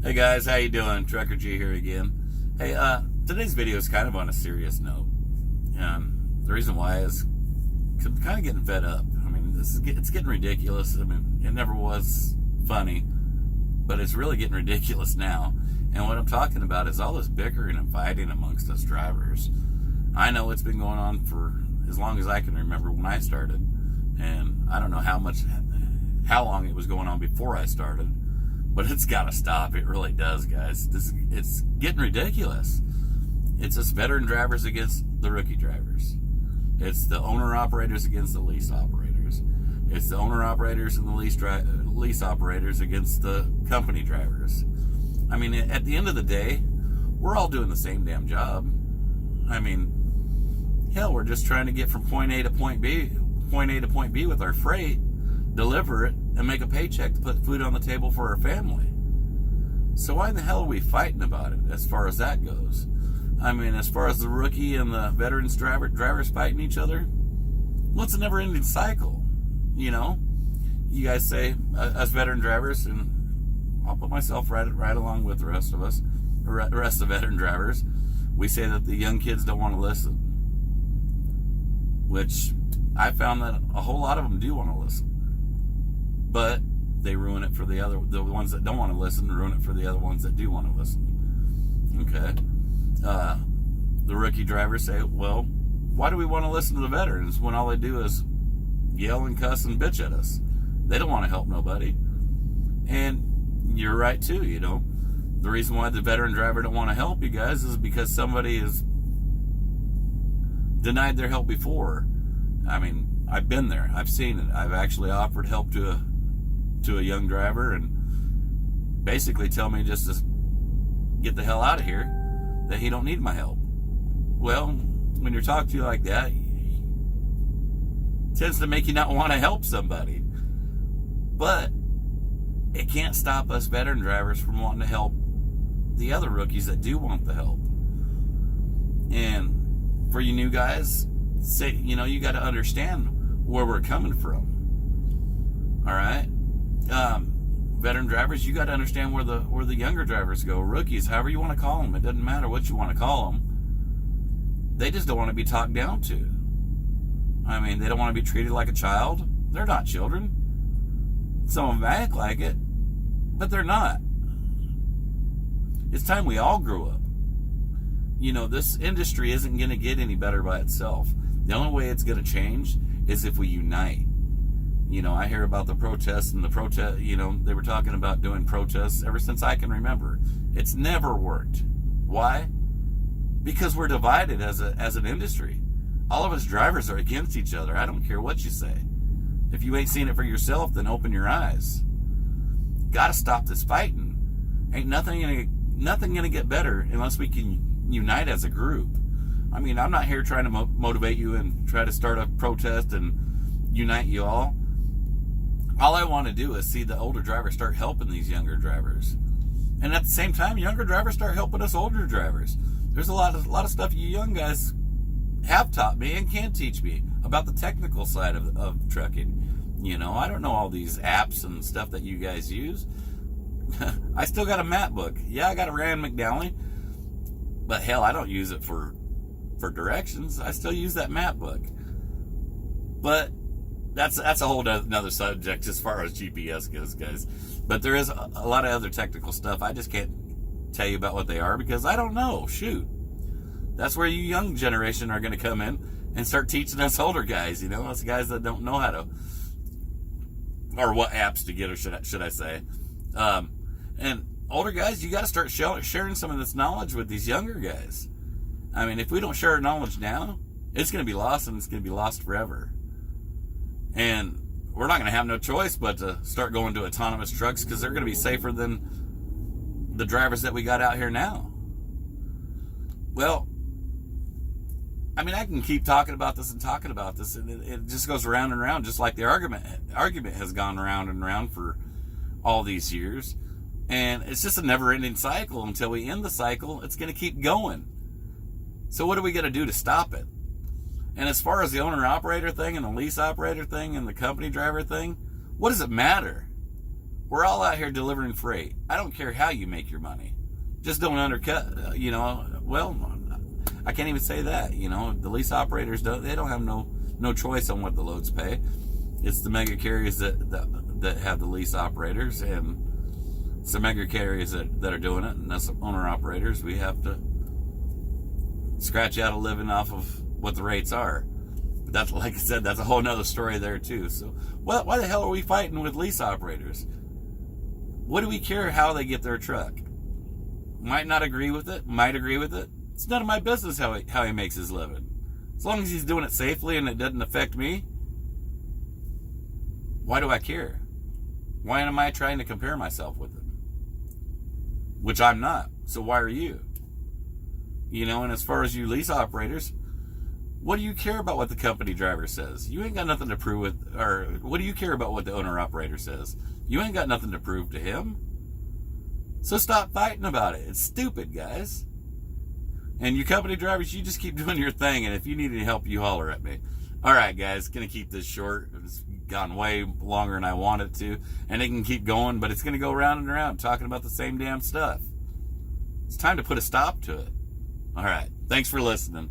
Hey guys, how you doing? Trucker G here again. Hey, today's video is kind of on a serious note. The reason why is kind of getting fed up. I mean, it's getting ridiculous. I mean, it never was funny, but it's really getting ridiculous now. And what I'm talking about is all this bickering and fighting amongst us drivers. I know it's been going on for as long as I can remember when I started, and I don't know how long it was going on before I started. But it's got to stop. It really does, guys. It's getting ridiculous. It's us veteran drivers against the rookie drivers. It's the owner-operators against the lease operators. It's the owner-operators and the lease operators against the company drivers. I mean, at the end of the day, we're all doing the same damn job. I mean, hell, we're just trying to get from point A to point B with our freight, deliver it, and make a paycheck to put food on the table for our family. So why in the hell are we fighting about it as far as that goes? I mean, as far as the rookie and the veterans drivers fighting each other, well, it's a never-ending cycle, you know? You guys say, us veteran drivers, and I'll put myself right along with the rest of us, the rest of veteran drivers, we say that the young kids don't want to listen. Which, I found that a whole lot of them do want to listen. But they ruin it for the ones that don't want to listen, ruin it for the other ones that do want to listen. Okay. The rookie drivers say, well, why do we want to listen to the veterans when all they do is yell and cuss and bitch at us? They don't want to help nobody. And you're right too, you know. The reason why the veteran driver don't want to help you guys is because somebody has denied their help before. I mean, I've been there. I've seen it. I've actually offered help to a young driver and basically tell me just to get the hell out of here, that he don't need my help. Well, when you're talked to like that, it tends to make you not want to help somebody. But it can't stop us veteran drivers from wanting to help the other rookies that do want the help. And for you new guys, say, you know, you got to understand where we're coming from. All right. Veteran drivers, you got to understand where the younger drivers go. Rookies, however you want to call them, it doesn't matter what you want to call them. They just don't want to be talked down to. I mean, they don't want to be treated like a child. They're not children. Some of them act like it, but they're not. It's time we all grew up. You know, this industry isn't going to get any better by itself. The only way it's going to change is if we unite. You know, I hear about the protests and you know, they were talking about doing protests ever since I can remember. It's never worked. Why? Because we're divided as an industry. All of us drivers are against each other. I don't care what you say. If you ain't seen it for yourself, then open your eyes. Gotta stop this fighting. Ain't nothing gonna get better unless we can unite as a group. I mean, I'm not here trying to motivate you and try to start a protest and unite you all. All I want to do is see the older drivers start helping these younger drivers. And at the same time, younger drivers start helping us older drivers. There's a lot of stuff you young guys have taught me and can teach me about the technical side of trucking. You know, I don't know all these apps and stuff that you guys use. I still got a map book. Yeah, I got a Rand McDowell. But hell, I don't use it for directions. I still use that map book. But that's a whole another subject as far as GPS goes, guys. But there is a lot of other technical stuff. I just can't tell you about what they are because I don't know. Shoot. That's where you young generation are going to come in and start teaching us older guys, you know, us guys that don't know how to, or what apps to get, or should I say. And older guys, you got to start sharing some of this knowledge with these younger guys. I mean, if we don't share our knowledge now, it's going to be lost, and it's going to be lost forever. And we're not going to have no choice but to start going to autonomous trucks because they're going to be safer than the drivers that we got out here now. Well, I mean, I can keep talking about this, and it just goes around and around, just like the argument has gone round and round for all these years. And it's just a never-ending cycle. Until we end the cycle, it's going to keep going. So what are we going to do to stop it? And as far as the owner-operator thing and the lease operator thing and the company driver thing, what does it matter? We're all out here delivering freight. I don't care how you make your money. Just don't undercut, well, I can't even say that. The lease operators don't have no choice on what the loads pay. It's the mega carriers that have the lease operators, and it's the mega carriers that are doing it, and us owner operators, we have to scratch out a living off of what the rates are. But that's, like I said, that's a whole nother story there too. So why the hell are we fighting with lease operators? What do we care how they get their truck? Might not agree with it, might agree with it. It's none of my business how he makes his living. As long as he's doing it safely and it doesn't affect me, why do I care? Why am I trying to compare myself with him? Which I'm not. So why are you? And as far as you lease operators, what do you care about what the company driver says? You ain't got nothing to prove with, or what do you care about what the owner operator says? You ain't got nothing to prove to him. So stop fighting about it. It's stupid, guys. And you company drivers, you just keep doing your thing, and if you need any help, you holler at me. All right, guys, gonna keep this short. It's gone way longer than I wanted to, and it can keep going, but it's gonna go round and around talking about the same damn stuff. It's time to put a stop to it. All right, thanks for listening.